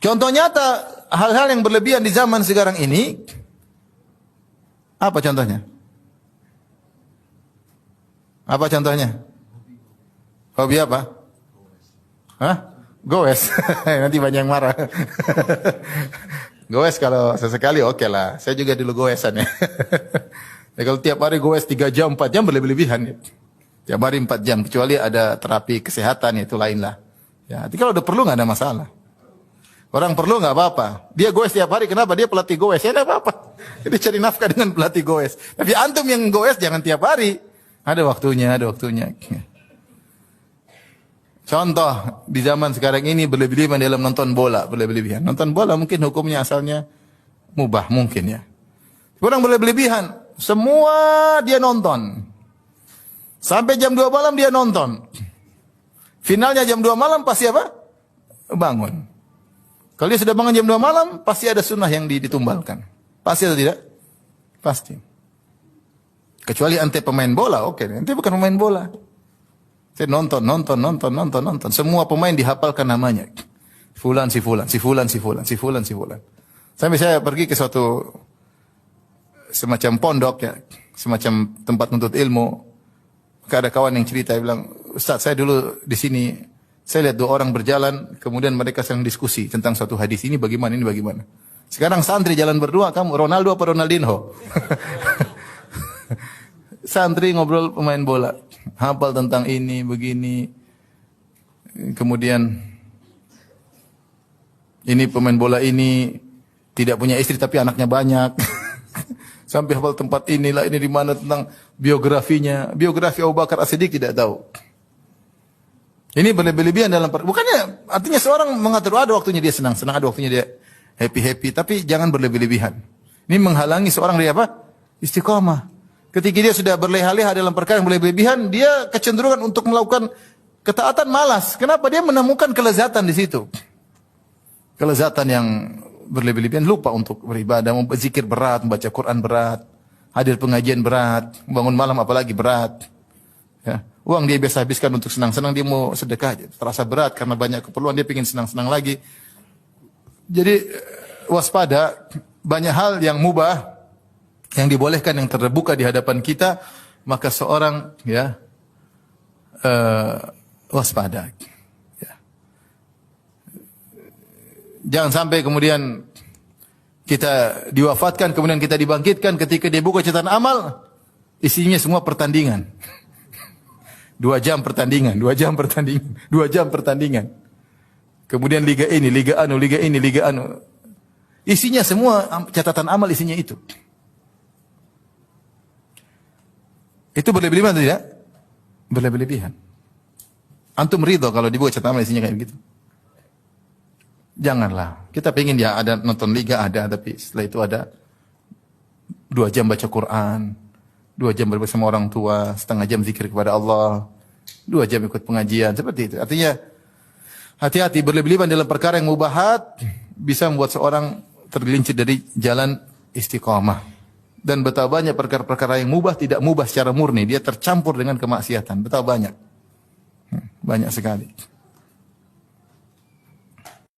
Contoh nyata hal-hal yang berlebihan di zaman sekarang ini, apa contohnya? Apa contohnya? Hobi apa? Hah? Goes. Nanti banyak yang marah. Goes kalau sesekali oke lah. Saya juga dulu goesan ya. Ya kalau tiap hari goes 3 jam, 4 jam berlebihan ya. Tiap hari 4 jam. Kecuali ada terapi kesehatan ya, itu lain lah. Ya, tapi kalau udah perlu nggak ada masalah. Orang perlu nggak apa-apa. Dia goes tiap hari, kenapa? Dia pelatih goes, ya nggak apa-apa. Jadi cari nafkah dengan pelatih goes. Tapi antum yang goes jangan tiap hari. Ada waktunya, ada waktunya. Contoh di zaman sekarang ini berlebihan dalam nonton bola, berlebihan. Nonton bola mungkin hukumnya asalnya mubah mungkin ya. Orang berlebihan, semua dia nonton. Sampai jam 2 malam dia nonton. Finalnya jam 2 malam pasti apa? Bangun. Kalau dia sudah bangun jam 2 malam, pasti ada sunnah yang ditumbalkan. Pasti atau tidak? Pasti. Kecuali ante pemain bola, oke. Ante bukan pemain bola. Saya nonton. Semua pemain dihafalkan namanya. Fulan, si fulan. Sampai saya pergi ke suatu semacam pondok ya, semacam tempat menuntut ilmu. Maka ada kawan yang cerita, dia bilang, Ustaz saya dulu di sini, saya lihat 2 orang berjalan, kemudian mereka sedang diskusi tentang suatu hadis, ini bagaimana, ini bagaimana. Sekarang santri jalan berdua, kamu Ronaldo apa Ronaldinho? Santri ngobrol pemain bola, hafal tentang ini, begini. Kemudian ini pemain bola ini tidak punya istri tapi anaknya banyak. Sampai hafal tempat inilah, ini di mana tentang biografinya. Biografi Abu Bakar As-Siddiq tidak tahu. Ini berlebihan dalam bukannya artinya seorang mengatur ada waktunya dia senang-senang, ada waktunya dia happy-happy, tapi jangan berlebih-lebihan. Ini menghalangi seorang dari apa? Istiqamah. Ketika dia sudah berleha-leha dalam perkara yang berlebihan, dia kecenderungan untuk melakukan ketaatan malas. Kenapa? Dia menemukan kelezatan di situ. Kelezatan yang berlebihan, lupa untuk beribadah, berzikir berat, membaca Quran berat, hadir pengajian berat, bangun malam apalagi berat. Ya. Uang dia biasa habiskan untuk senang-senang, dia mau sedekah, terasa berat karena banyak keperluan, dia ingin senang-senang lagi. Jadi waspada, banyak hal yang mubah, yang dibolehkan, yang terbuka di hadapan kita, maka seorang ya waspada. Ya. Jangan sampai kemudian kita diwafatkan, kemudian kita dibangkitkan, ketika dia buka catatan amal, isinya semua pertandingan. 2 jam pertandingan, 2 jam pertandingan, 2 jam pertandingan. Kemudian liga ini, liga anu, liga ini, liga anu. Isinya semua catatan amal, isinya itu. Itu berlebihan atau tidak? Berlebihan. Antum ridho kalau dibuat catatan amal isinya kayak begitu? Janganlah. Kita pengen ya ada nonton liga ada, tapi setelah itu ada 2 jam baca Quran, 2 jam bersama orang tua, setengah jam zikir kepada Allah, 2 jam ikut pengajian, seperti itu. Artinya hati-hati berlebihan dalam perkara yang mubahat bisa membuat seorang tergelincir dari jalan istiqamah. Dan betapa banyak perkara-perkara yang mubah tidak mubah secara murni, dia tercampur dengan kemaksiatan. Betapa banyak. Banyak sekali.